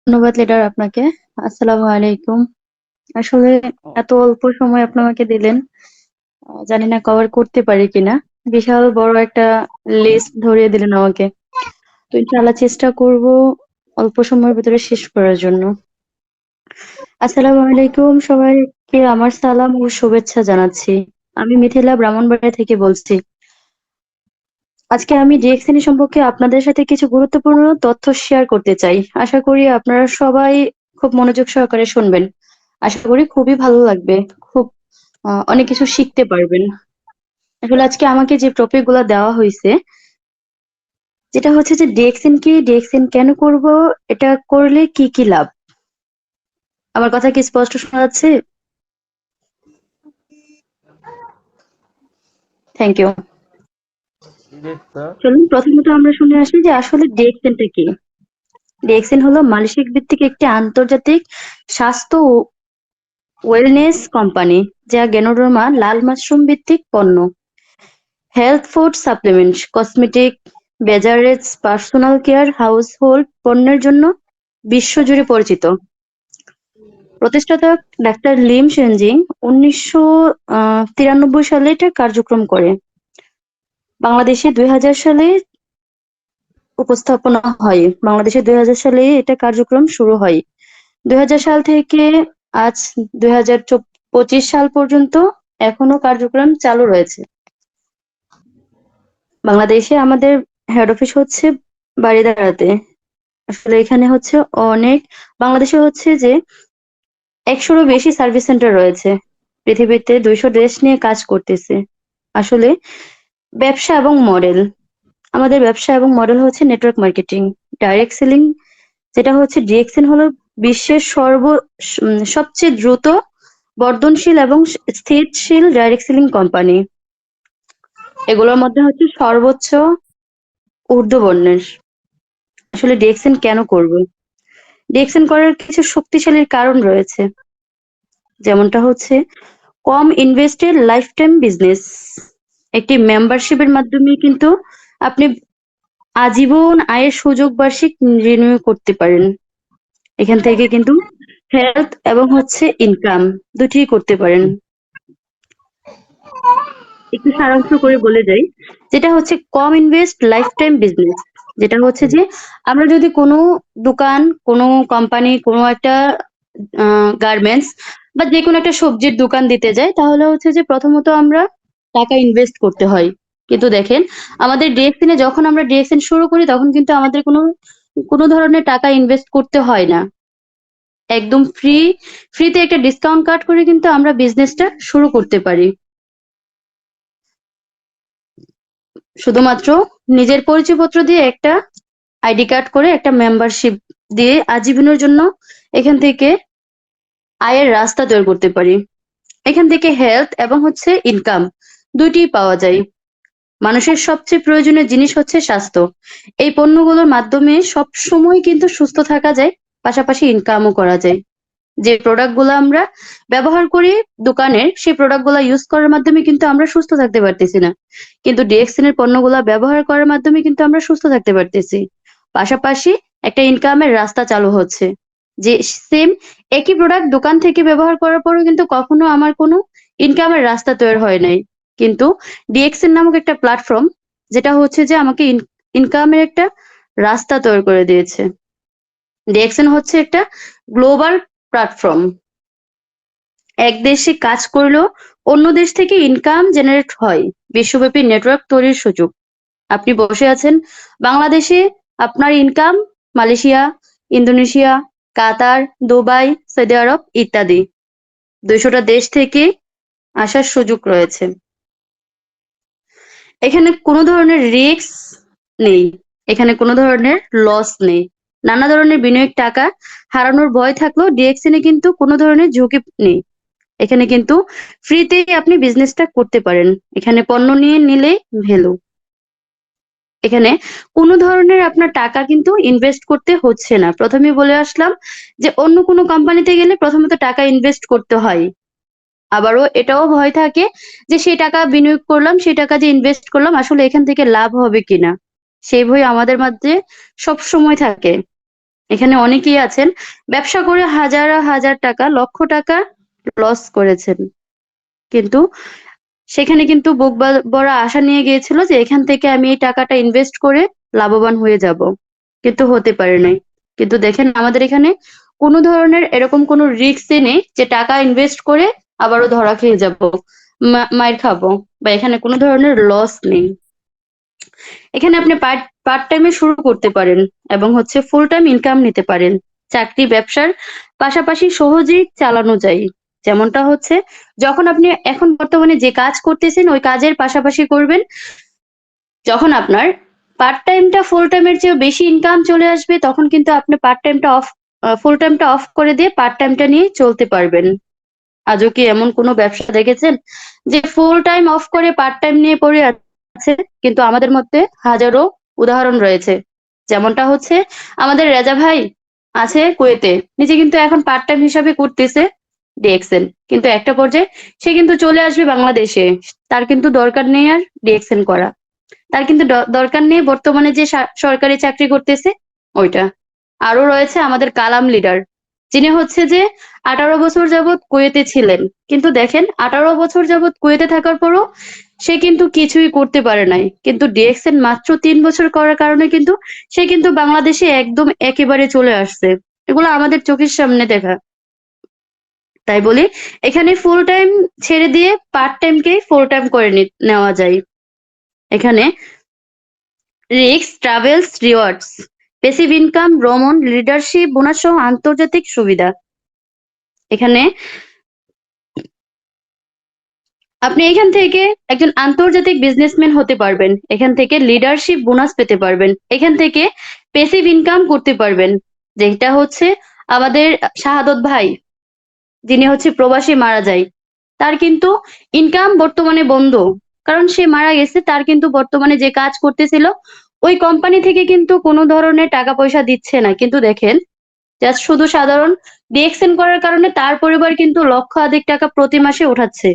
ধন্যবাদ লিডার আপনাকে। আসসালামু আলাইকুম। আসলে ও, এত অল্প সময় আপনি আমাকে দিলেন, জানি না কভার করতে পারি কিনা। বিশাল বড় একটা লিস্ট ধরিয়ে দিলেন আমাকে। তো ইনশাআল্লাহ চেষ্টা করব অল্প সময়ের ভিতরে শেষ করার জন্য। আসসালামু আলাইকুম, সবাইকে আমার সালাম ও শুভেচ্ছা জানাচ্ছি। আমি মিথিলা ব্রাহ্মণবাড়িয়া থেকে বলছি। আজকে আমি ডিএক্সএন সম্পর্কে আপনাদের সাথে কিছু গুরুত্বপূর্ণ তথ্য শেয়ার করতে চাই। আশা করি আপনারা সবাই খুব মনোযোগ সহকারে শুনবেন। আশা করি খুবই ভালো লাগবে। খুব অনেক কিছু শিখতে পারবেন। আসলে আজকে আমাকে যে টপিক গুলা দেওয়া হয়েছে, যেটা হচ্ছে যে ডিএক্সএন কি, ডিএক্সএন কেন করব, এটা করলে কি কি লাভ। আমার কথা কি স্পষ্ট শোনা যাচ্ছে? Thank you. yes, sir. চলুন প্রথমত আমরা শুনে আসি যে আসলে ডিএক্সএনটা কি। ডিএক্সএন হলো মালয়েশিয়া ভিত্তিক একটি আন্তর্জাতিক স্বাস্থ্য ওয়েলনেস কোম্পানি, যা গেনোডার্মা লাল মাশরুম ভিত্তিক পণ্য, health food supplement, cosmetic, beverage, personal care, household পণ্যের জন্য বিশ্বজুড়ে পরিচিত। প্রতিষ্ঠাতা ডাক্তার লিম সেনজিং 1993 সালে এটা কার্যক্রম করে। বাংলাদেশে 2000 সালে উপস্থাপনা হয়। বাংলাদেশে 2000 সালে এটা কার্যক্রম শুরু হয়। 2000 সাল থেকে আজ 2025 সাল পর্যন্ত এখনো কার্যক্রম চালু রয়েছে। বাংলাদেশে আমাদের হেড অফিস হচ্ছে বারিধারাতে। আসলে এখানে হচ্ছে অনেক, বাংলাদেশে হচ্ছে যে 100-রও বেশি সার্ভিস সেন্টার রয়েছে। পৃথিবীতে 200 দেশ নিয়ে কাজ করতেছে। আসলে ব্যবসা এবং মডেল, আমাদের ব্যবসা এবং মডেল হচ্ছে নেটওয়ার্ক মার্কেটিং, ডাইরেক্ট সেলিং, যেটা হচ্ছে ডিএক্সএন হলো বিশ্বের সবচেয়ে দ্রুত বর্ধনশীল এবং স্থিতিশীল ডাইরেক্ট সেলিং কোম্পানি। এগুলোর মধ্যে হচ্ছে সর্বোচ্চ ঊর্ধ্ববর্ণের। আসলে ডিএক্সএন কেন করবে? ডিএক্সএন করার কিছু শক্তিশালী কারণ রয়েছে। যেমনটা হচ্ছে কম ইনভেস্টেড লাইফ টাইম বিজনেস। একটি মেম্বারশিপের মাধ্যমে কিন্তু আপনি আজীবন আয়ের সুযোগ বার্ষিক রিনিউ করতে পারেন। এখান থেকে কিন্তু হেলথ এবং হচ্ছে ইনকাম দুটিই করতে পারেন। একটু সারাংশ করে বলে যাই, যেটা হচ্ছে কম ইনভেস্ট লাইফ টাইম বিজনেস। যেটা হচ্ছে যে আমরা যদি কোনো দোকান, কোনো কোম্পানি, কোনো একটা গার্মেন্টস বা যে কোনো একটা সবজির দোকান দিতে যাই, তাহলে হচ্ছে যে প্রথমত আমরা টাকা ইনভেস্ট করতে হয়। কিন্তু দেখেন, আমাদের ডিএক্সএন এ যখন আমরা ডিএক্সএন শুরু করি তখন কিন্তু আমাদের কোনো কোনো ধরনের টাকা ইনভেস্ট করতে হয় না। একদম ফ্রিতে একটা ডিসকাউন্ট কার্ড করে কিন্তু আমরা বিজনেসটা শুরু করতে পারি। শুধুমাত্র নিজের পরিচয়পত্র দিয়ে, একটা আইডি কার্ড করে, একটা মেম্বারশিপ দিয়ে আজীবনের জন্য এখান থেকে আয়ের রাস্তা তৈরি করতে পারি। এখান থেকে হেলথ এবং হচ্ছে ইনকাম দুইটিই পাওয়া যায়। মানুষের সবচেয়ে প্রয়োজনীয় জিনিস হচ্ছে স্বাস্থ্য। এই পণ্যগুলোর মাধ্যমে সব সময় কিন্তু সুস্থ থাকা যায়, পাশাপাশি ইনকামও করা যায়। যে প্রোডাক্ট গুলো আমরা ব্যবহার করি দোকানের, সেই প্রোডাক্ট গুলা ইউজ করার মাধ্যমে কিন্তু আমরা সুস্থ থাকতে পারতেছি না। কিন্তু ডিএক্সএন এর পণ্যগুলা ব্যবহার করার মাধ্যমে কিন্তু আমরা সুস্থ থাকতে পারতেছি। পাশাপাশি একটা ইনকামের রাস্তা চালু হচ্ছে। যে সেম একই প্রোডাক্ট দোকান থেকে ব্যবহার করার পরেও কিন্তু কখনো আমার কোনো ইনকামের রাস্তা তৈরি হয় নাই। কিন্তু ডিএক্সএন নামক একটা প্ল্যাটফর্ম, যেটা হচ্ছে যে আমাকে ইনকামের একটা রাস্তা তৈরি করে দিয়েছে। ডিএক্সএন হচ্ছে একটা গ্লোবাল প্ল্যাটফর্ম। এক দেশে কাজ করলেও অন্য দেশ থেকে ইনকাম জেনারেট হয়। বিশ্বব্যাপী নেটওয়ার্ক তৈরির সুযোগ। আপনি বসে আছেন বাংলাদেশে, আপনার ইনকাম মালয়েশিয়া, ইন্দোনেশিয়া, কাতার, দুবাই, সৌদি আরব ইত্যাদি 200টা দেশ থেকে আসার সুযোগ রয়েছে। এখানে কোনো ধরনের রিস্ক নেই। এখানে কোনো ধরনের লস নেই। নানা ধরনের বিনিয়োগ টাকা হারানোর ভয় থাকলেও ডিএক্সএন এ কিন্তু কোনো ধরনের ঝুঁকি নেই। এখানে কিন্তু ফ্রিতেই আপনি বিজনেসটা করতে পারেন। এখানে পণ্য নিয়ে নিলে ভ্যালু। এখানে কোনো ধরনের আপনার টাকা কিন্তু ইনভেস্ট করতে হচ্ছে না। প্রথমেই বলে আসলাম যে অন্য কোনো কোম্পানিতে গেলে প্রথমত টাকা ইনভেস্ট করতে হয়। আবারও এটাও ভয় থাকে যে সেই টাকা বিনিয়োগ করলাম, সেই টাকা যে ইনভেস্ট করলাম আসলে এখান থেকে লাভ হবে কিনা, সেই ভয় আমাদের মধ্যে সব সময় থাকে। এখানে অনেকেই আছেন ব্যবসা করে হাজার হাজার টাকা, লক্ষ টাকা লস করেছেন। কিন্তু সেখানে কিন্তু বুক ভরা আশা নিয়ে গিয়েছিল যে এখান থেকে আমি এই টাকাটা ইনভেস্ট করে লাভবান হয়ে যাব, কিন্তু হতে পারে নাই। কিন্তু দেখেন আমাদের এখানে কোনো ধরনের এরকম কোনো রিস্কই নেই যে টাকা ইনভেস্ট করে আবারও ধরা খেয়ে যাব, মাইর খাবো, বা এখানে কোনো ধরনের লস নেই। এখানে আপনি পার্ট পার্ট টাইমে শুরু করতে পারেন এবং হচ্ছে ফুল টাইম ইনকাম নিতে পারেন। চাকরি ব্যবসার পাশাপাশি সহজেই চালানো যায়। যেমনটা হচ্ছে যখন আপনি এখন বর্তমানে যে কাজ করতেছেন ওই কাজের পাশাপাশি করবেন, যখন আপনার পার্ট টাইমটা ফুল টাইমের চেয়ে বেশি ইনকাম চলে আসবে তখন কিন্তু আপনি পার্ট টাইমটা অফ ফুল টাইমটা অফ করে দিয়ে পার্ট টাইমটা নিয়ে চলতে পারবেন। আজও কি এমন কোনো ব্যবসা দেখেছেন যে ফুল টাইম অফ করে পার্ট টাইম নিয়ে পড়ে আছে? কিন্তু আমাদের মধ্যে হাজারো উদাহরণ রয়েছে। যেমনটা হচ্ছে আমাদের রেজা ভাই আছে কুয়েতে, নিজে কিন্তু এখন পার্ট টাইম হিসাবে করতেছে ডিএক্সএন, কিন্তু একটা পর্যায়ে সে কিন্তু চলে আসবে বাংলাদেশে। তার কিন্তু দরকার নেই আর ডিএক্সএন করা, তার কিন্তু দরকার নেই বর্তমানে যে সরকারি চাকরি করতেছে ওইটা। আরো রয়েছে আমাদের কালাম লিডার, যিনি হচ্ছে যে 18 বছর যাবৎ কুয়েতে ছিলেন, কিন্তু দেখেন 18 বছর যাবৎ কুয়েতে থাকার পরও সে কিন্তু কিছুই করতে পারে নাই, কিন্তু ডিএক্সএন মাত্র 3 বছর করার কারণে কিন্তু সে কিন্তু বাংলাদেশে একদম একেবারে চলে আসছে। এগুলো আমাদের চোখের সামনে দেখা। তাই বলি এখানে ফুল টাইম ছেড়ে দিয়ে পার্ট টাইমকেই ফুল টাইম করে নেওয়া যায়। এখানে risk, travels, rewards, passive income, ভ্রমণ, লিডারশিপ, বোনাস সহ আন্তর্জাতিক সুবিধা। এখানে আপনি এখান থেকে একজন আন্তর্জাতিক বিজনেসম্যান হতে পারবেন, এখান থেকে লিডারশিপ বোনাস পেতে পারবেন, এখান থেকে প্যাসিভ ইনকাম করতে পারবেন। যেটা হচ্ছে আমাদের শাহাদত ভাই, যিনি হচ্ছে প্রবাসী মারা যায়, তার কিন্তু ইনকাম বর্তমানে বন্ধ, কারণ সে মারা গেছে। তার কিন্তু বর্তমানে যে কাজ করতেছিল ওই কোম্পানি থেকে কিন্তু কোনো ধরনের টাকা পয়সা দিচ্ছে না, কিন্তু দেখেন জাস্ট শুধু সাধারণ ডিএক্সএন করার কারণে তার পরিবার কিন্তু লক্ষাধিক টাকা প্রতি মাসে উঠাচ্ছে।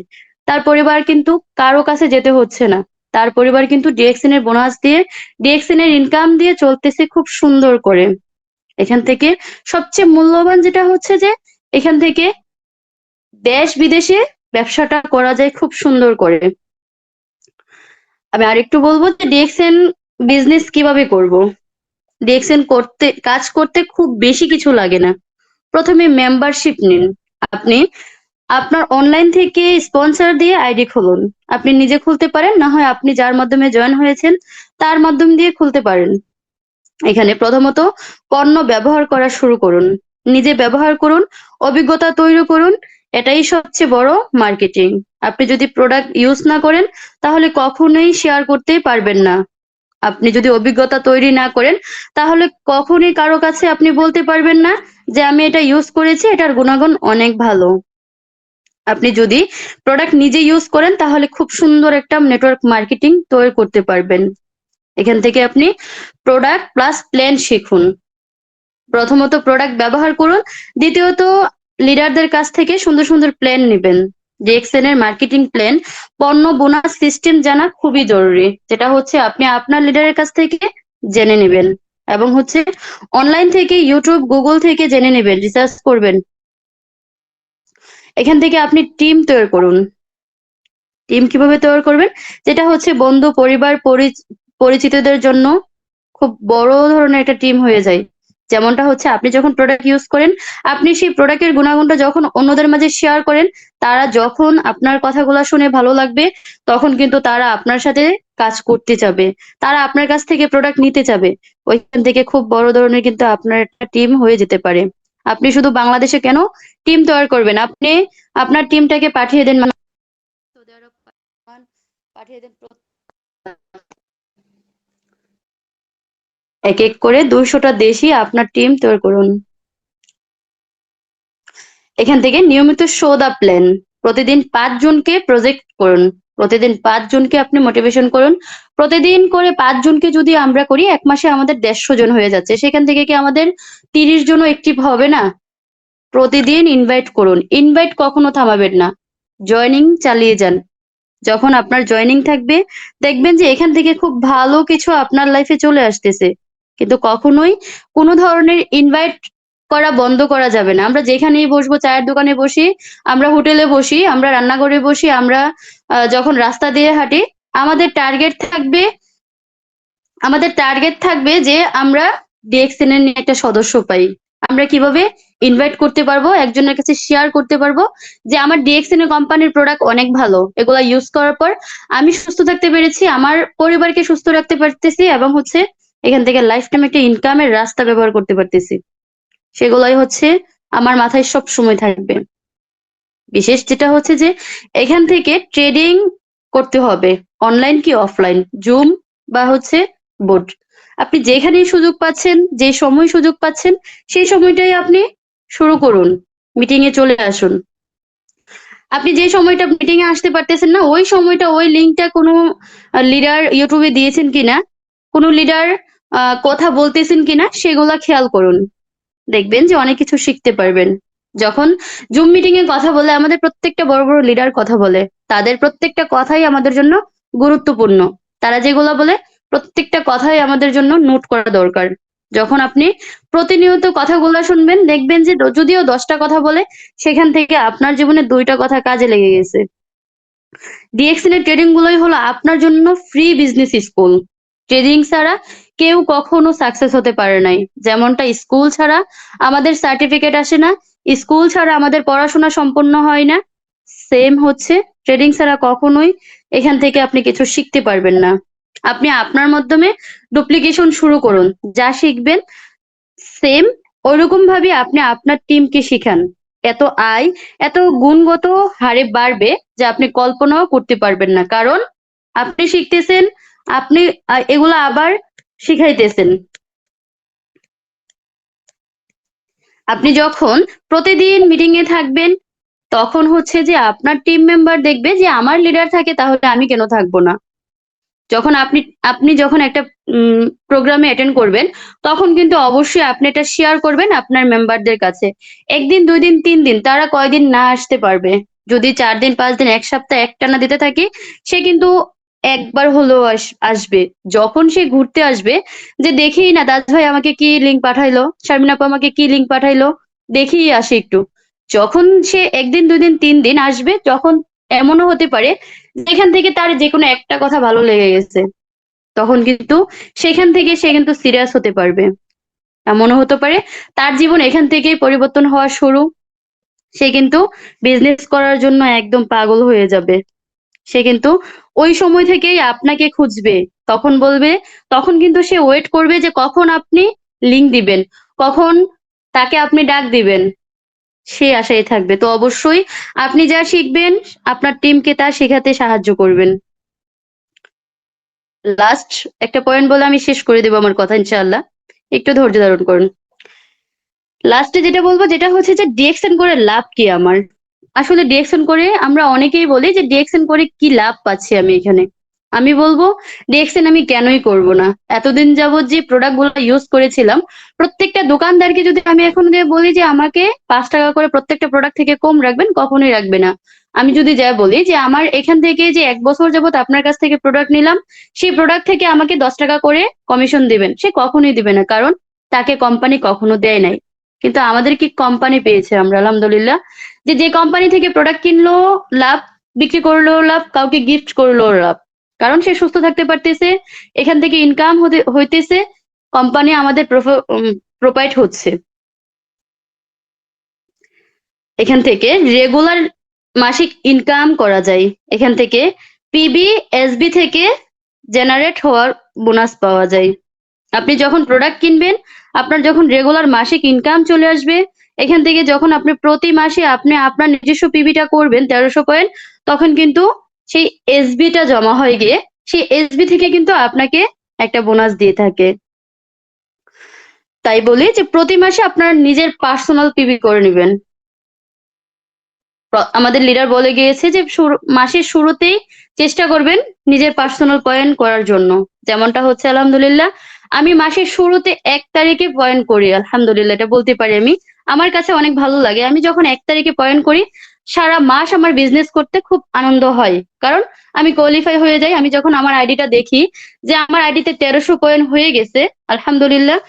তার পরিবার কিন্তু কারো কাছে যেতে হচ্ছে না, তার পরিবার কিন্তু ডিএক্সএন এর বোনাস দিয়ে, ডিএক্সএন এর ইনকাম দিয়ে চলতেছে খুব সুন্দর করে। এখান থেকে সবচেয়ে মূল্যবান যেটা হচ্ছে যে এখান থেকে দেশ বিদেশে ব্যবসাটা করা যায় খুব সুন্দর করে। আমি আরেকটু বলবো যে ডিএক্সএন বিজনেস কিভাবে করব। ডিএক্সএন করতে কাজ করতে খুব বেশি কিছু লাগে না। প্রথমে মেম্বারশিপ নিন। আপনি আপনার অনলাইন থেকে স্পন্সর দিয়ে আইডি খুলুন। আপনি নিজে খুলতে পারেন, না হয় আপনি যার মাধ্যমে জয়েন হয়েছেন তার মাধ্যম দিয়ে খুলতে পারেন। এখানে প্রথমত পণ্য ব্যবহার করা শুরু করুন, নিজে ব্যবহার করুন, অভিজ্ঞতা তৈরি করুন। এটাই সবচেয়ে বড় মার্কেটিং। আপনি যদি প্রোডাক্ট ইউজ না করেন তাহলে কখনোই শেয়ার করতে পারবেন না। আপনি যদি অভিজ্ঞতা তৈরি না করেন তাহলে কখনোই কারো কাছে আপনি বলতে পারবেন না যে আমি এটা ইউজ করেছি, এটার গুণাগুণ অনেক ভালো। আপনি যদি প্রোডাক্ট নিজে ইউজ করেন তাহলে খুব সুন্দর একটা নেটওয়ার্ক মার্কেটিং তৈরি করতে পারবেন। এখান থেকে আপনি প্রোডাক্ট প্লাস প্ল্যান শিখুন। প্রথমত প্রোডাক্ট ব্যবহার করুন, দ্বিতীয়ত লিডারদের কাছ থেকে সুন্দর সুন্দর প্ল্যান নেবেন। ডিএক্সএন এর মার্কেটিং প্ল্যান, পণ্য বোনাস সিস্টেম জানা খুবই জরুরি, যেটা হচ্ছে আপনি আপনার লিডারের কাছ থেকে জেনে নেবেন, এবং হচ্ছে অনলাইন থেকে ইউটিউব গুগল থেকে জেনে নেবেন, রিসার্চ করবেন। এখান থেকে আপনি টিম তৈরি করুন। টিম কিভাবে তৈরি করবেন? যেটা হচ্ছে বন্ধু, পরিবার, পরিচিতদের জন্য খুব বড় ধরনের একটা টিম হয়ে যায়। যেমনটা হচ্ছে আপনি যখন প্রোডাক্ট ইউজ করেন, আপনি সেই প্রোডাক্টের গুণাগুণটা যখন অন্যদের মাঝে শেয়ার করেন, তারা যখন আপনার কথাগুলো শুনে ভালো লাগবে তখন কিন্তু তারা আপনার সাথে কাজ করতে চাবে, তারা আপনার কাছ থেকে প্রোডাক্ট নিতে চাবে। ওইখান থেকে খুব বড় ধরনের কিন্তু আপনার একটা টিম হয়ে যেতে পারে। আপনি শুধু বাংলাদেশে কেন টিম তৈরি করবেন, আপনি আপনার টিমটাকে পাঠিয়ে দেন সৌদি আরব, পাঠিয়ে দেন এক এক করে 200টা দেশই আপনার টিম তৈরি করুন। এখান থেকে নিয়মিত শো দা প্ল্যান, প্রতিদিন 5 জনকে প্রজেক্ট করুন, প্রতিদিন 5 জনকে আপনি মোটিভেশন করুন। প্রতিদিন করে 5 জনকে যদি আমরা করি, 1 মাসে আমাদের 150 জন হয়ে যাচ্ছে। সেখান থেকে কি আমাদের 30 জনও অ্যাক্টিভ হবে না? প্রতিদিন ইনভাইট করুন, ইনভাইট কখনো থামাবেন না, জয়নিং চালিয়ে যান। যখন আপনার জয়নিং থাকবে দেখবেন যে এখান থেকে খুব ভালো কিছু আপনার লাইফে চলে আসতেছে। কিন্তু কখনোই কোনো ধরনের ইনভাইট করা বন্ধ করা যাবে না। আমরা যেখানেই বসবো, চায়ের দোকানে বসি, আমরা হোটেলে বসি, আমরা রান্নাঘরে বসি, আমরা যখন রাস্তা দিয়ে হাঁটি, আমাদের টার্গেট থাকবে যে আমরা ডিএক্সএন এর নিয়ে একটা সদস্য পাই। আমরা কিভাবে ইনভাইট করতে পারবো, একজনের কাছে শেয়ার করতে পারবো যে আমার ডিএক্সএন এর কোম্পানির প্রোডাক্ট অনেক ভালো, এগুলা ইউজ করার পর আমি সুস্থ থাকতে পেরেছি, আমার পরিবারকে সুস্থ রাখতে পারতেছি, এবং হচ্ছে এখান থেকে লাইফ টাইম একটা ইনকামের রাস্তা ব্যবহার করতে পারতেছি। সেগুলাই হচ্ছে আমার মাথায় সব সময় থাকবে। বিশেষ যেটা হচ্ছে যে এখান থেকে ট্রেডিং করতে হবে, অনলাইন কি অফলাইন, জুম বা হচ্ছে বোট। আপনি যেখানেই সুযোগ পাচ্ছেন, যে সময় সুযোগ পাচ্ছেন, সেই সময়টাই আপনি শুরু করুন, মিটিং এ চলে আসুন। আপনি যে সময়টা মিটিং এ আসতে পারতেছেন না, ওই সময়টা ওই লিঙ্কটা কোনো লিডার ইউটিউবে দিয়েছেন কিনা, কোনো লিডার কথা বলতেছেন কিনা, সেগুলা খেয়াল করুন। দেখবেন যে অনেক কিছু শিখতে পারবেন। যখন জুম মিটিং এ কথা বলে, আমাদের প্রত্যেকটা বড় বড় লিডার কথা বলে, তাদের প্রত্যেকটা কথাই আমাদের জন্য গুরুত্বপূর্ণ। তারা যেগুলো বলে প্রত্যেকটা কথাই আমাদের জন্য নোট করা দরকার। যখন আপনি প্রতিনিয়ত কথাগুলো শুনবেন, দেখবেন যে যদিও 10টা কথা বলে, সেখান থেকে আপনার জীবনে 2টা কথা কাজে লেগে গেছে। ডিএক্সএন এর ট্রেডিং গুলোই হলো আপনার জন্য ফ্রি বিজনেস স্কুল। ট্রেডিং ছাড়া কেউ কখনো সাকসেস হতে পারে নাই। যেমনটা স্কুল ছাড়া আমাদের সার্টিফিকেট আসে না, স্কুল ছাড়া আমাদের পড়াশোনা সম্পন্ন হয় না, সেম হচ্ছে ট্রেডিং ছাড়া কখনোই এখান থেকে আপনি কিছু শিখতে পারবেন না। আপনি আপনার মাধ্যমে ডুপ্লিকেশন শুরু করুন, যা শিখবেন সেম ওইরকম ভাবে আপনি আপনার টিমকে শিখান। এত আয় এত গুণগত হারে বাড়বে যে আপনি কল্পনাও করতে পারবেন না। কারণ আপনি শিখতেছেন, আপনি এগুলা আবার শিখাইতেছেন। আপনি যখন প্রতিদিন মিটিং এ থাকবেন, তখন হচ্ছে যে আপনার টিম মেম্বার দেখবে যে আমার লিডার থাকে, তাহলে আমি কেন থাকবো না। যখন আপনি আপনি যখন একটা প্রোগ্রামে অ্যাটেন্ড করবেন, তখন কিন্তু অবশ্যই আপনি এটা শেয়ার করবেন আপনার মেম্বারদের কাছে। 1 দিন 2 দিন 3 দিন তারা কয়দিন না আসতে পারবে, যদি 4 দিন 5 দিন 1 সপ্তাহ একটানা দিতে থাকি, সে কিন্তু একবার হলেও আসবে। যখন সে ঘুরতে আসবে, যে দেখেই না দাস ভাই আমাকে কি লিঙ্ক পাঠাইলো, শারমিন আপু আমাকে কি লিঙ্ক পাঠাইলো, দেখেই আসে একটু। যখন সে 1 দিন 2 দিন 3 দিন আসবে, তখন এমনও হতে পারে যেখান থেকে তার যেকোনো একটা কথা ভালো লেগে গেছে, তখন কিন্তু সেখান থেকে সে কিন্তু সিরিয়াস হতে পারবে। এমনও হতে পারে তার জীবন এখান থেকেই পরিবর্তন হওয়া শুরু, সে কিন্তু বিজনেস করার জন্য একদম পাগল হয়ে যাবে। সে কিন্তু ওই সময় থেকেই আপনাকে খুঁজবে, তখন বলবে, তখন কিন্তু সে ওয়েট করবে যে কখন আপনি লিংক দিবেন, কখন তাকে আপনি ডাক দিবেন, সে আশায় থাকবে। তো অবশ্যই আপনি যা শিখবেন, আপনার টিমকে তা শেখাতে সাহায্য করবেন। লাস্ট একটা পয়েন্ট বলে আমি শেষ করে দেবো আমার কথা, ইনশাআল্লাহ। একটু ধৈর্য ধারণ করুন। লাস্টে যেটা বলবো, যেটা হচ্ছে যে ডিএক্সএন করে লাভ কি আমার। আসলে ডিএক্সএন করে আমরা অনেকেই বলি যে ডিএক্সএন করে কি লাভ পাচ্ছি আমি এখানে। আমি বলবো ডিএক্সএন আমি কেনই করব না। এতদিন যাবত যে প্রোডাক্ট গুলো ইউজ করেছিলাম, প্রত্যেকটা দোকানদারকে যদি আমি এখন গিয়ে বলি যে আমাকে 5 টাকা করে প্রত্যেকটা প্রোডাক্ট থেকে কম রাখবেন, কখনোই রাখবে না। আমি যদি যা বলি যে আমার এখান থেকে যে 1 বছর যাবত আপনার কাছ থেকে প্রোডাক্ট নিলাম, সেই প্রোডাক্ট থেকে আমাকে 10 টাকা করে কমিশন দিবেন, সে কখনোই দিবে না। কারণ তাকে কোম্পানি কখনো দেয় নাই। কিন্তু আমাদের কি কোম্পানি পেয়েছে আমরা, আলহামদুলিল্লাহ। যে যে কোম্পানি থেকে প্রোডাক্ট কিনলো লাভ, বিক্রি করলো লাভ, কাউকে গিফট করলো লাভ। কারণ সে সুস্থ থাকতে পারতেছে, এখান থেকে ইনকাম হইতেছে, কোম্পানি আমাদের প্রোভাইড হচ্ছে। এখান থেকে রেগুলার মাসিক ইনকাম করা যায়। এখান থেকে পিবি এসবি থেকে জেনারেট হওয়ার বোনাস পাওয়া যায়। আপনি যখন প্রোডাক্ট কিনবেন, আপনার যখন রেগুলার মাসিক ইনকাম চলে আসবে, এখান থেকে যখন আপনি প্রতি মাসে আপনি আপনার নিজস্ব পিবিটা করবেন 1300 কয়েন, তখন কিন্তু সেই এসবিটা জমা হয়ে গিয়ে সেই এসবি থেকে কিন্তু আপনাকে একটা বোনাস দিয়ে থাকে। তাই বলি যে প্রতি মাসে আপনার নিজের পার্সোনাল পিবি করে নেবেন। আমাদের লিডার বলে গিয়েছে যে মাসের শুরুতেই চেষ্টা করবেন নিজের পার্সোনাল পয়েন্ট করার জন্য। যেমনটা হচ্ছে আলহামদুলিল্লাহ, আমি মাসের শুরুতে 1 তারিখে পয়েন্ট করি, আলহামদুলিল্লাহ এটা বলতে পারি আমি। আমার কাছে অনেক ভালো লাগে, আমি যখন 1 তারিখে পয়েন্ট করি, সারা মাস আমার বিজনেস করতে খুব আনন্দ হয়। কারণ আমি কোয়ালিফাই হয়ে যাই। আমি যখন আমার আইডিটা দেখি যে আমার আইডিতে 1300 পয়েন্ট হয়ে গেছে, আলহামদুলিল্লাহ,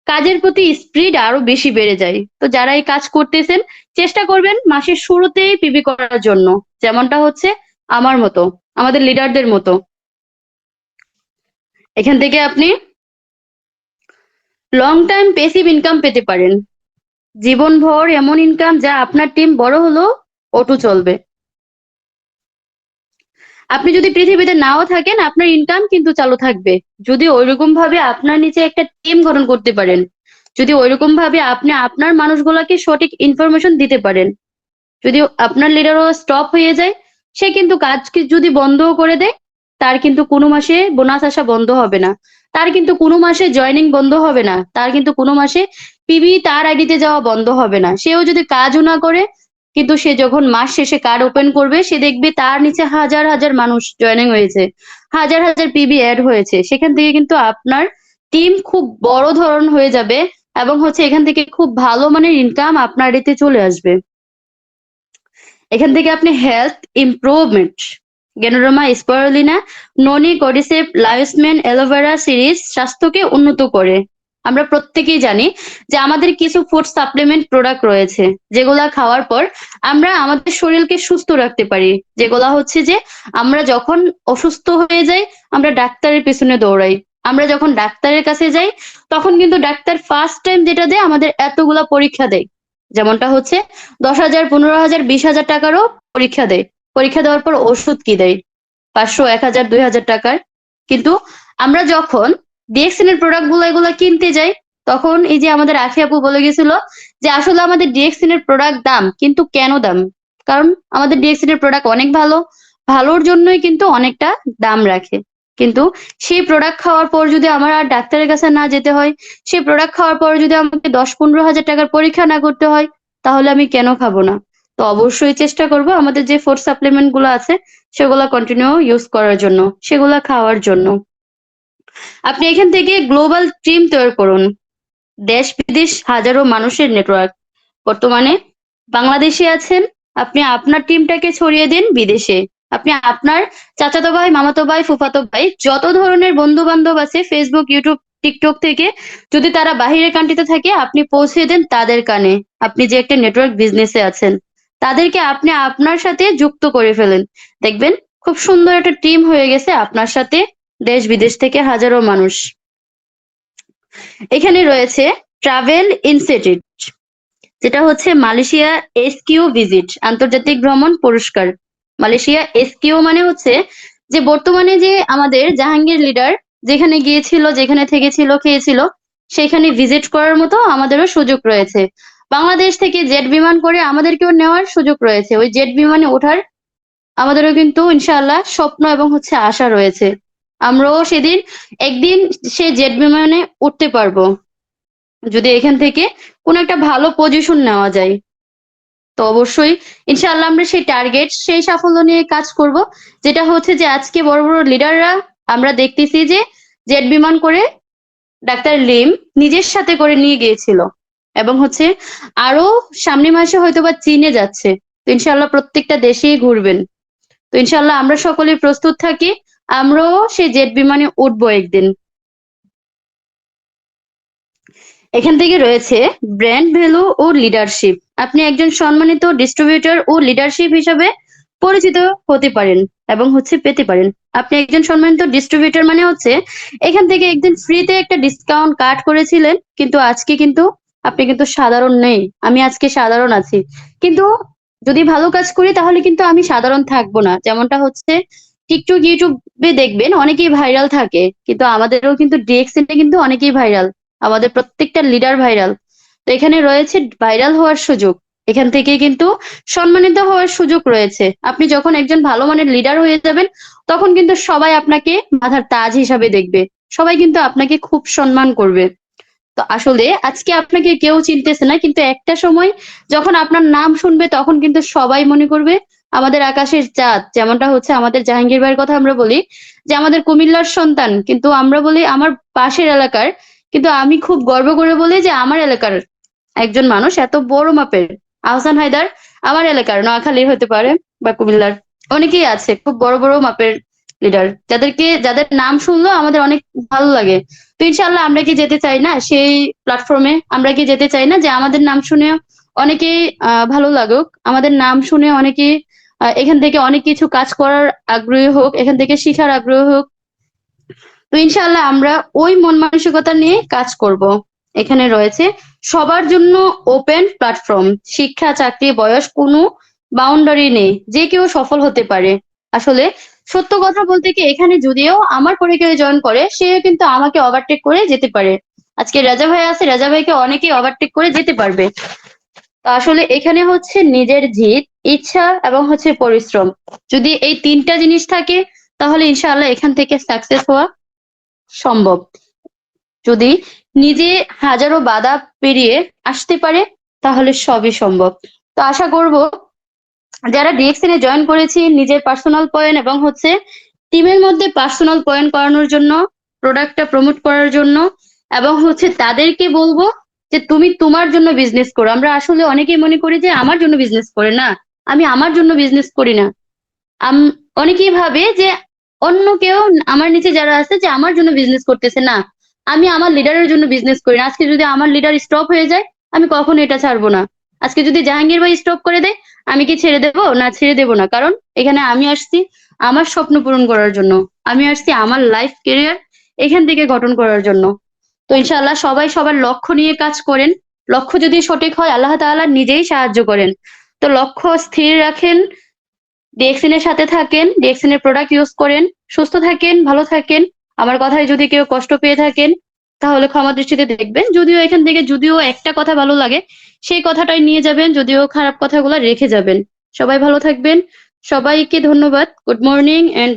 কাজের প্রতি স্পিড আরো বেশি বেড়ে যায়। তো যারা এই কাজ করতেছেন, চেষ্টা করবেন মাসের শুরুতেই পিবি করার জন্য, যেমনটা হচ্ছে আমার মতো, আমাদের লিডারদের মতো। এখান থেকে আপনি লং টাইম পেসিভ ইনকাম পেতে পারেন, জীবনভর এমন ইনকাম যা আপনার টিম বড় হলেও অটু চলবে। আপনি যদি পৃথিবীতে নাও থাকেন, আপনার ইনকাম কিন্তু চালু থাকবে যদি ওইরকম ভাবে আপনার নিচে একটা টিম গঠন করতে পারেন, যদি ওইরকম ভাবে আপনি আপনার মানুষগুলোকে সঠিক ইনফরমেশন দিতে পারেন। যদি আপনার লিডারও স্টপ হয়ে যায়, সে কিন্তু কাজকে যদি বন্ধও করে দেয়, তার কিন্তু কোনো মাসে বোনাস আসা বন্ধ হবে না, তার কিন্তু কোনো মাসে জয়নিং বন্ধ হবে না, তার কিন্তু কোনো মাসে পিবি তার আইডিতে যাওয়া বন্ধ হবে না। সেও যদি কাজও না করে, কিন্তু সে যখন মাস শেষে কার্ড ওপেন করবে, সে দেখবে তার নিচে হাজার হাজার মানুষ জয়েনিং হয়েছে, হাজার হাজার পিবি অ্যাড হয়েছে। সেখান থেকে কিন্তু আপনার টিম খুব বড় ধরন হয়ে যাবে, এবং হচ্ছে এখান থেকে খুব ভালো মানের ইনকাম আপনার এতে চলে আসবে। এখান থেকে আপনি হেলথ ইমপ্রুভমেন্ট, গ্যানোডার্মা স্পাইরুলিনা, ননি কর্ডিসেপ লাইসম্যান অ্যালোভেরা সিরিজ স্বাস্থ্যকে উন্নত করে। আমরা প্রত্যেকেই জানি যে আমাদের কিছু ফুড সাপ্লিমেন্ট প্রোডাক্ট রয়েছে, যেগুলা খাওয়ার পর আমরা আমাদের শরীরকে সুস্থ রাখতে পারি। যেগুলা হচ্ছে যে আমরা যখন অসুস্থ হয়ে যাই, আমরা ডাক্তারের পিছনে দৌড়াই। আমরা যখন ডাক্তারের কাছে যাই, তখন কিন্তু ডাক্তার ফার্স্ট টাইম যেটা দেয়, আমাদের এতগুলা পরীক্ষা দেয়। যেমনটা হচ্ছে 10,000, 15,000, 20,000 টাকারও পরীক্ষা দেয়। পরীক্ষা দেওয়ার পর ওষুধ কি দেয় 500, 1,000, 2,000 টাকার। কিন্তু আমরা যখন ডিএক্সএন এর প্রোডাক্ট গুলো এগুলো কিনতে যাই, তখন এই যে আমাদের আখি আপু বলে গেছিল যে আসলে আমাদের ডিএক্সএন এর প্রোডাক্ট দাম, কিন্তু কেন দাম? কারণ আমাদের ডিএক্সএন এর প্রোডাক্ট অনেক ভালো, ভালোর জন্যই কিন্তু অনেকটা দাম রাখে। কিন্তু সেই প্রোডাক্ট খাওয়ার পর যদি আমার আর ডাক্তারের কাছে না যেতে হয়, সেই প্রোডাক্ট খাওয়ার পর যদি আমাকে 10-15 হাজার টাকার পরীক্ষা না করতে হয়, তাহলে আমি কেন খাবো না? তো অবশ্যই চেষ্টা করব আমাদের যে ফুড সাপ্লিমেন্ট গুলো আছে সেগুলা কন্টিনিউ ইউজ করার জন্য, সেগুলা খাওয়ার জন্য। আপনি এখান থেকে গ্লোবাল টিম তৈরি করুন, দেশ বিদেশ হাজারো মানুষের নেটওয়ার্ক। বর্তমানে বাংলাদেশে আছেন, আপনি আপনার টিমটাকে ছড়িয়ে দিন বিদেশে। আপনি আপনার চাচাতো ভাই, মামাতো ভাই, ফুফাতো ভাই, যত ধরনের বন্ধু বান্ধব আছে ফেসবুক, ইউটিউব, টিকটক থেকে, যদি তারা বাহিরের কান্ট্রিতে থাকে, আপনি পৌঁছে দেন তাদের কানে। আপনি যে একটা নেটওয়ার্ক বিজনেসে আছেন, তাদেরকে আপনি আপনার সাথে যুক্ত করে ফেলেন। দেখবেন খুব সুন্দর একটা টিম হয়ে গেছে আপনার সাথে, দেশ বিদেশ থেকে হাজারো মানুষ। এখানে রয়েছে ট্রাভেল ইনস্টিটিউট, যেটা হচ্ছে মালয়েশিয়া এসকিউ ভিজিট, আন্তর্জাতিক ভ্রমণ পুরস্কার। মালয়েশিয়া এসকিউ মানে হচ্ছে যে বর্তমানে যে আমাদের জাহাঙ্গীর লিডার যেখানে গিয়েছিল, যেখানে থেকেছিল, খেয়েছিল, সেখানে ভিজিট করার মতো আমাদেরও সুযোগ রয়েছে। বাংলাদেশ থেকে জেট বিমান করে আমাদেরকেও নেওয়ার সুযোগ রয়েছে। ওই জেট বিমানে ওঠার আমাদেরও কিন্তু ইনশাআল্লাহ স্বপ্ন এবং হচ্ছে আশা রয়েছে। আমরাও সেদিন একদিন সেই জেট বিমানে উঠতে পারবো, যদি এখান থেকে কোনো একটা ভালো পজিশন নেওয়া যায়। তো অবশ্যই ইনশাআল্লাহ আমরা সেই টার্গেট, সেই সাফল্য নিয়ে কাজ করব। যেটা হচ্ছে যে আজকে বড় বড় লিডাররা আমরা দেখতেছি যে জেট বিমান করে ডাক্তার লিম নিজের সাথে করে নিয়ে গিয়েছিল, এবং হচ্ছে আরো সামনের মাসে হয়তোবা চীনে যাচ্ছে। তো ইনশাআল্লাহ প্রত্যেকটা দেশেই ঘুরবেন। তো ইনশাআল্লাহ আমরা সকলে প্রস্তুত থাকি, আমরাও সেই জেট বিমানে উঠবো একদিন। এখান থেকে রয়েছে ব্র্যান্ড ভ্যালু ও লিডারশিপ। আপনি একজন সম্মানিত ডিস্ট্রিবিউটর ও লিডারশিপ হিসাবে পরিচিত হতে পারেন এবং হচ্ছে পেতে পারেন। আপনি একজন সম্মানিত ডিস্ট্রিবিউটর মানে হচ্ছে এখান থেকে একদিন ফ্রিতে একটা ডিসকাউন্ট কার্ড করেছিলেন, কিন্তু আজকে কিন্তু আপনি কিন্তু সাধারণ নেই। আমি আজকে সাধারণ আছি, কিন্তু যদি ভালো কাজ করি তাহলে কিন্তু আমি সাধারণ থাকবো না। যেমনটা হচ্ছে টিকটক, ইউটিউবে দেখবেন অনেকেই ভাইরাল থাকে, কিন্তু আমাদেরও কিন্তু ডিএক্সএন কিন্তু অনেকেই ভাইরাল, আমাদের প্রত্যেকটা লিডার ভাইরাল। তো এখানে রয়েছে ভাইরাল হওয়ার সুযোগ, এখান থেকে কিন্তু সম্মানিত হওয়ার সুযোগ রয়েছে। আপনি যখন একজন ভালো মানের লিডার হয়ে যাবেন, তখন কিন্তু সবাই আপনাকে মাথার তাজ হিসাবে দেখবে, সবাই কিন্তু আপনাকে খুব সম্মান করবে। তো আসলে আজকে আপনাকে কেউ চিনতেছে না, কিন্তু একটা সময় যখন আপনার নাম শুনবে, তখন কিন্তু সবাই মনে করবে আমাদের আকাশের চাঁদ। যেমনটা হচ্ছে আমাদের জাহাঙ্গীর ভাইয়ের কথা আমরা বলি যে আমাদের কুমিল্লার সন্তান, কিন্তু আমরা বলি আমার পাশের এলাকার। কিন্তু আমি খুব গর্ব করে বলি যে আমার এলাকার একজন মানুষ এত বড় মাপের, আহসান হায়দার আমার এলাকার নোয়াখালীর হতে পারে বা কুমিল্লার, অনেকেই আছে খুব বড় বড় মাপের লিডার, যাদের নাম শুনলো আমাদের অনেক ভালো লাগে। তো ইনশাল্লাহ আমরা কি যেতে চাই না সেই প্ল্যাটফর্মে? আমরা কি যেতে চাই না যে আমাদের নাম শুনে অনেকেই ভালো লাগুক, আমাদের নাম শুনে অনেকেই এখান থেকে অনেক কিছু কাজ করার আগ্রহী হোক, এখান থেকে শিখার আগ্রহী হোক। তো ইনশাআল্লাহ আমরা ওই মন মানসিকতা নিয়ে কাজ করব। এখানে রয়েছে সবার জন্য ওপেন প্ল্যাটফর্ম, শিক্ষা, চাকরি, বয়স কোনো বাউন্ডারি নেই, যে কেউ সফল হতে পারে। আসলে সত্য কথা বলতে কি, এখানে যদিও আমার পরে কেউ জয়েন করে, সে কিন্তু আমাকে ওভারটেক করে যেতে পারে। আজকে রাজা ভাই আছে, রাজা ভাইকে অনেকেই ওভারটেক করে যেতে পারবে। তো আসলে এখানে হচ্ছে নিজের জিদ, ইচ্ছা এবং হচ্ছে পরিশ্রম, যদি এই তিনটা জিনিস থাকে তাহলে ইনশাআল্লাহ এখান থেকে সাকসেস হওয়া সম্ভব। যদি নিজে হাজারো বাধা পেরিয়ে আসতে পারে তাহলে সবই সম্ভব। তো আশা করব যারা ডিএক্সএন এ জয়েন করেছি নিজের পার্সোনাল পয়েন্ট এবং হচ্ছে টিমের মধ্যে পার্সোনাল পয়েন্ট করানোর জন্য, প্রোডাক্টটা প্রমোট করার জন্য, এবং হচ্ছে তাদেরকে বলবো যে তুমি তোমার জন্য বিজনেস করো। আমরা আসলে অনেকেই মনে করি যে আমার জন্য বিজনেস করে, না, আমি আমার জন্য বিজনেস করি না। অনেকেই ভাবে যে অন্য কেউ আমার নিচে যারা আছে যে আমার জন্য বিজনেস করতেছে, না, আমি আমার লিডারের জন্য বিজনেস করি না। আজকে যদি আমার লিডার স্টপ হয়ে যায় আমি কখনো এটা ছাড়বো না। আজকে যদি জাহাঙ্গীর ভাই স্টপ করে দেয় আমি কি ছেড়ে দেবো? না, ছেড়ে দেবো না। কারণ এখানে আমি আসছি আমার স্বপ্ন পূরণ করার জন্য, আমি আসছি আমার লাইফ কেরিয়ার এখান থেকে গঠন করার জন্য। তো ইনশাআল্লাহ সবাই সবার লক্ষ্য নিয়ে কাজ করেন। লক্ষ্য যদি সঠিক হয় আল্লাহ তাআলা নিজেই সাহায্য করেন। তো লক্ষ্য স্থির রাখেন, ডিএক্সএন এর সাথে থাকেন, ডিএক্সএন এর প্রোডাক্ট ইউজ করেন, সুস্থ থাকেন, ভালো থাকেন। আমার কথায় যদি কেউ কষ্ট পেয়ে থাকেন তাহলে ক্ষমা দৃষ্টিতে দেখবেন। যদিও এখান থেকে যদিও একটা কথা ভালো লাগে সেই কথাটাই নিয়ে যাবেন, যদিও খারাপ কথাগুলো রেখে যাবেন। সবাই ভালো থাকবেন, সবাইকে ধন্যবাদ। Good morning and